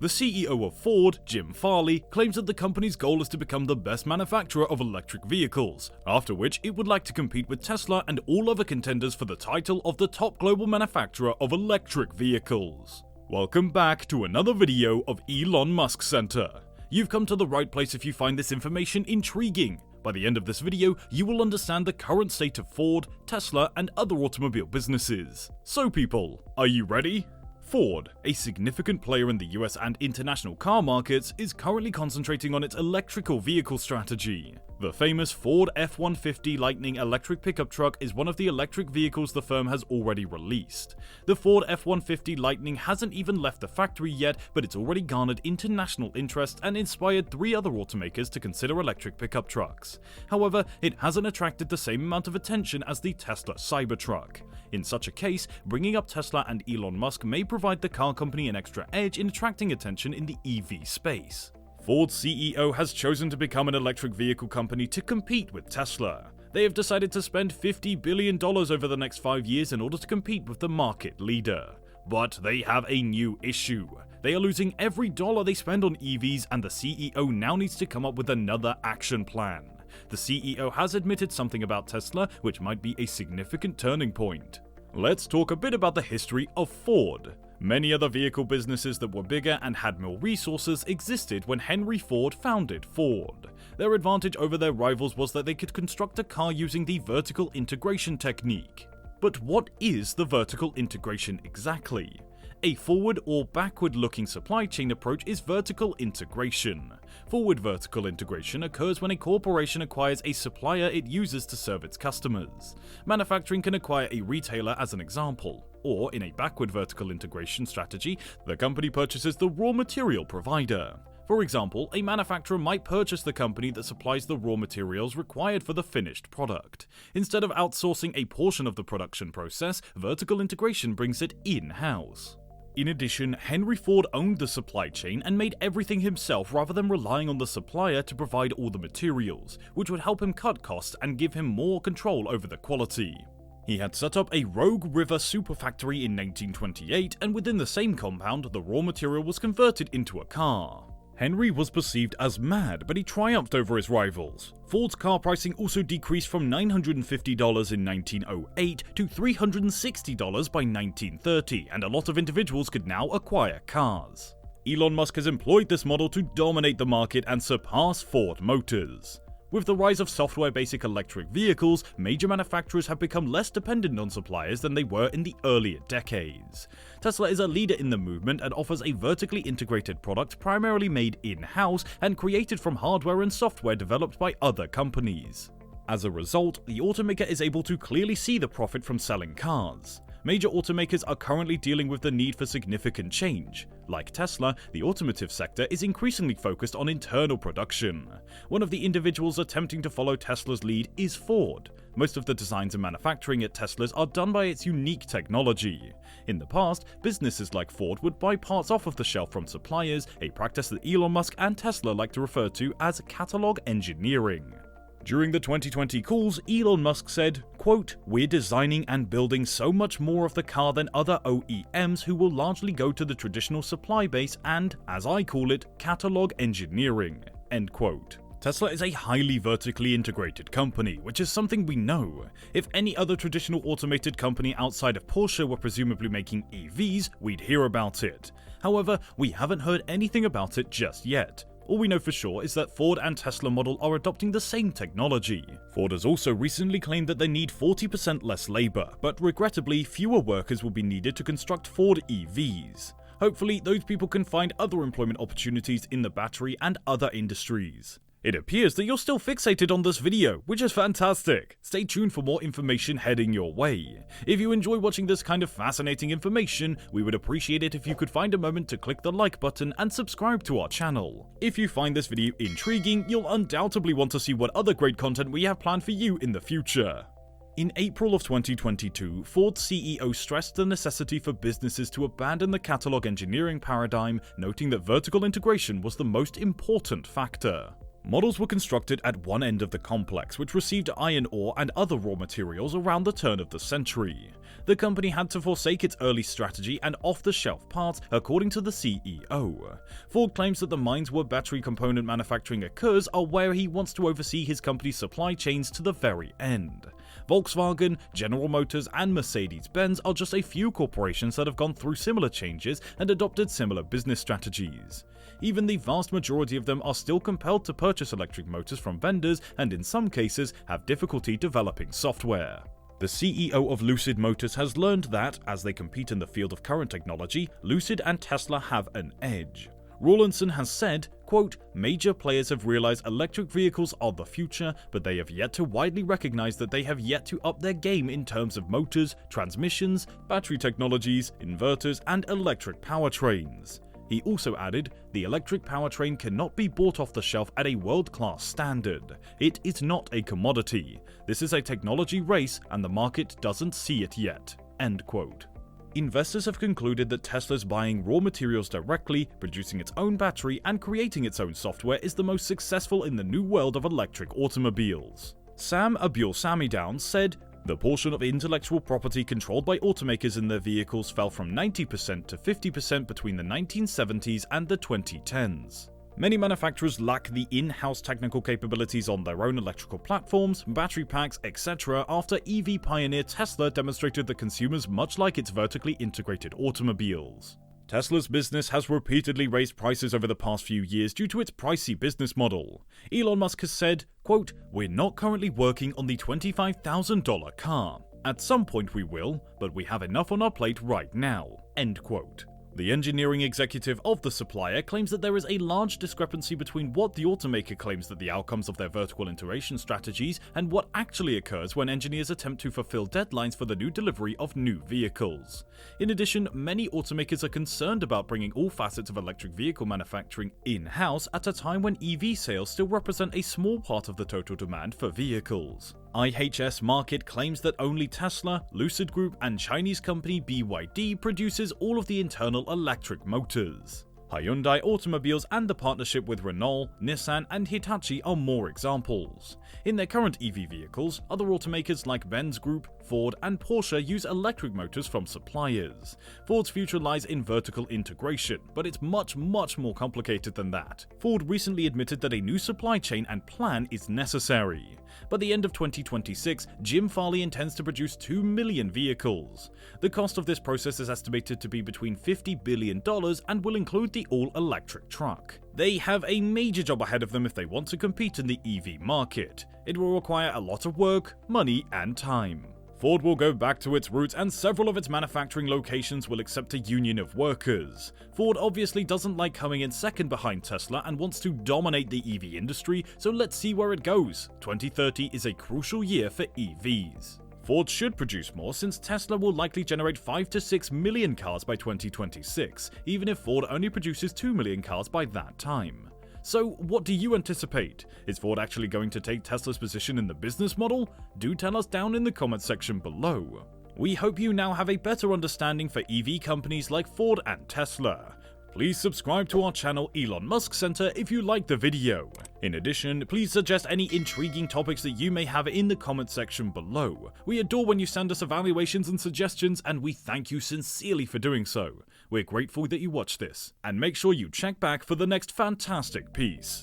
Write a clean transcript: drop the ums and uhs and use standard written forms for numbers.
The CEO of Ford, Jim Farley, claims that the company's goal is to become the best manufacturer of electric vehicles, after which it would like to compete with Tesla and all other contenders for the title of the top global manufacturer of electric vehicles. Welcome back to another video of Elon Musk Center. You've come to the right place if you find this information intriguing. By the end of this video, you will understand the current state of Ford, Tesla, and other automobile businesses. So people, are you ready? Ford, a significant player in the US and international car markets, is currently concentrating on its electrical vehicle strategy. The famous Ford F-150 Lightning electric pickup truck is one of the electric vehicles the firm has already released. The Ford F-150 Lightning hasn't even left the factory yet, but it's already garnered international interest and inspired 3 other automakers to consider electric pickup trucks. However, it hasn't attracted the same amount of attention as the Tesla Cybertruck. In such a case, bringing up Tesla and Elon Musk may provide the car company an extra edge in attracting attention in the EV space. Ford's CEO has chosen to become an electric vehicle company to compete with Tesla. They have decided to spend $50 billion over the next 5 years in order to compete with the market leader. But they have a new issue. They are losing every dollar they spend on EVs, and the CEO now needs to come up with another action plan. The CEO has admitted something about Tesla, which might be a significant turning point. Let's talk a bit about the history of Ford. Many other vehicle businesses that were bigger and had more resources existed when Henry Ford founded Ford. Their advantage over their rivals was that they could construct a car using the vertical integration technique. But what is the vertical integration exactly? A forward or backward-looking supply chain approach is vertical integration. Forward vertical integration occurs when a corporation acquires a supplier it uses to serve its customers. Manufacturing can acquire a retailer as an example, or in a backward vertical integration strategy, the company purchases the raw material provider. For example, a manufacturer might purchase the company that supplies the raw materials required for the finished product. Instead of outsourcing a portion of the production process, vertical integration brings it in-house. In addition, Henry Ford owned the supply chain and made everything himself rather than relying on the supplier to provide all the materials, which would help him cut costs and give him more control over the quality. He had set up a Rogue River superfactory in 1928, and within the same compound, the raw material was converted into a car. Henry was perceived as mad, but he triumphed over his rivals. Ford's car pricing also decreased from $950 in 1908 to $360 by 1930, and a lot of individuals could now acquire cars. Elon Musk has employed this model to dominate the market and surpass Ford Motors. With the rise of software-basic electric vehicles, major manufacturers have become less dependent on suppliers than they were in the earlier decades. Tesla is a leader in the movement and offers a vertically integrated product primarily made in-house and created from hardware and software developed by other companies. As a result, the automaker is able to clearly see the profit from selling cars. Major automakers are currently dealing with the need for significant change. Like Tesla, the automotive sector is increasingly focused on internal production. One of the individuals attempting to follow Tesla's lead is Ford. Most of the designs and manufacturing at Tesla's are done by its unique technology. In the past, businesses like Ford would buy parts off of the shelf from suppliers, a practice that Elon Musk and Tesla like to refer to as catalog engineering. During the 2020 calls, Elon Musk said, quote, "We're designing and building so much more of the car than other OEMs who will largely go to the traditional supply base and, as I call it, catalog engineering," end quote. Tesla is a highly vertically integrated company, which is something we know. If any other traditional automated company outside of Porsche were presumably making EVs, we'd hear about it. However, we haven't heard anything about it just yet. All we know for sure is that Ford and Tesla model are adopting the same technology. Ford has also recently claimed that they need 40% less labor, but regrettably, fewer workers will be needed to construct Ford EVs. Hopefully, those people can find other employment opportunities in the battery and other industries. It appears that you're still fixated on this video, which is fantastic. Stay tuned for more information heading your way. If you enjoy watching this kind of fascinating information, we would appreciate it if you could find a moment to click the like button and subscribe to our channel. If you find this video intriguing, you'll undoubtedly want to see what other great content we have planned for you in the future. In April of 2022, Ford's CEO stressed the necessity for businesses to abandon the catalog engineering paradigm, noting that vertical integration was the most important factor. Models were constructed at one end of the complex, which received iron ore and other raw materials around the turn of the century. The company had to forsake its early strategy and off-the-shelf parts, according to the CEO. Ford claims that the mines where battery component manufacturing occurs are where he wants to oversee his company's supply chains to the very end. Volkswagen, General Motors, and Mercedes-Benz are just a few corporations that have gone through similar changes and adopted similar business strategies. Even the vast majority of them are still compelled to purchase electric motors from vendors and in some cases have difficulty developing software. The CEO of Lucid Motors has learned that, as they compete in the field of current technology, Lucid and Tesla have an edge. Rawlinson has said, quote, "Major players have realized electric vehicles are the future, but they have yet to widely recognize that they have yet to up their game in terms of motors, transmissions, battery technologies, inverters, and electric powertrains." He also added, "The electric powertrain cannot be bought off the shelf at a world-class standard. It is not a commodity. This is a technology race and the market doesn't see it yet." End quote. Investors have concluded that Tesla's buying raw materials directly, producing its own battery, and creating its own software is the most successful in the new world of electric automobiles. Sam Abuelsamidowne said, "The portion of intellectual property controlled by automakers in their vehicles fell from 90% to 50% between the 1970s and the 2010s. Many manufacturers lack the in-house technical capabilities on their own electrical platforms, battery packs, etc. after EV pioneer Tesla demonstrated that consumers much like its vertically integrated automobiles. Tesla's business has repeatedly raised prices over the past few years due to its pricey business model. Elon Musk has said, quote, "We're not currently working on the $25,000 car. At some point we will, but we have enough on our plate right now." End quote. The engineering executive of the supplier claims that there is a large discrepancy between what the automaker claims that the outcomes of their vertical integration strategies and what actually occurs when engineers attempt to fulfill deadlines for the new delivery of new vehicles. In addition, many automakers are concerned about bringing all facets of electric vehicle manufacturing in-house at a time when EV sales still represent a small part of the total demand for vehicles. IHS Markit claims that only Tesla, Lucid Group, and Chinese company BYD produces all of the internal electric motors. Hyundai Automobiles and the partnership with Renault, Nissan, and Hitachi are more examples. In their current EV vehicles, other automakers like Benz Group, Ford, and Porsche use electric motors from suppliers. Ford's future lies in vertical integration, but it's much more complicated than that. Ford recently admitted that a new supply chain and plan is necessary. By the end of 2026, Jim Farley intends to produce 2 million vehicles. The cost of this process is estimated to be between $50 billion and will include the all-electric truck. They have a major job ahead of them if they want to compete in the EV market. It will require a lot of work, money, and time. Ford will go back to its roots and several of its manufacturing locations will accept a union of workers. Ford obviously doesn't like coming in second behind Tesla and wants to dominate the EV industry, so let's see where it goes. 2030 is a crucial year for EVs. Ford should produce more since Tesla will likely generate 5 to 6 million cars by 2026, even if Ford only produces 2 million cars by that time. So what do you anticipate? Is Ford actually going to take Tesla's position in the business model? Do tell us down in the comments section below. We hope you now have a better understanding for EV companies like Ford and Tesla. Please subscribe to our channel Elon Musk Center if you liked the video. In addition, please suggest any intriguing topics that you may have in the comment section below. We adore when you send us evaluations and suggestions, and we thank you sincerely for doing so. We're grateful that you watched this, and make sure you check back for the next fantastic piece.